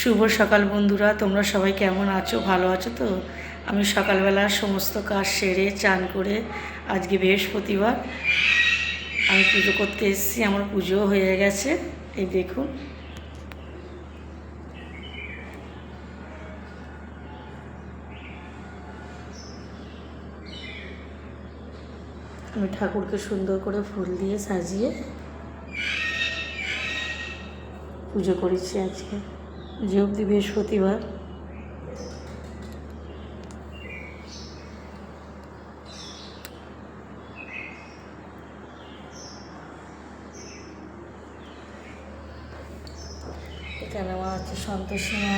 শুভ সকাল বন্ধুরা, তোমরা সবাই কেমন আছো? ভালো আছো তো? আমি সকালবেলা সমস্ত কাজ সেরে চান করে আজকে বৃহস্পতিবার আমি পুজো করতে এসেছি। আমার পুজোও হয়ে গেছে। এই দেখুন, আমি ঠাকুরকে সুন্দর করে ফুল দিয়ে সাজিয়ে পুজো করেছি আজকে, যে অবধি বৃহস্পতিবার। এখানে আমার আছে সন্তোষী মা,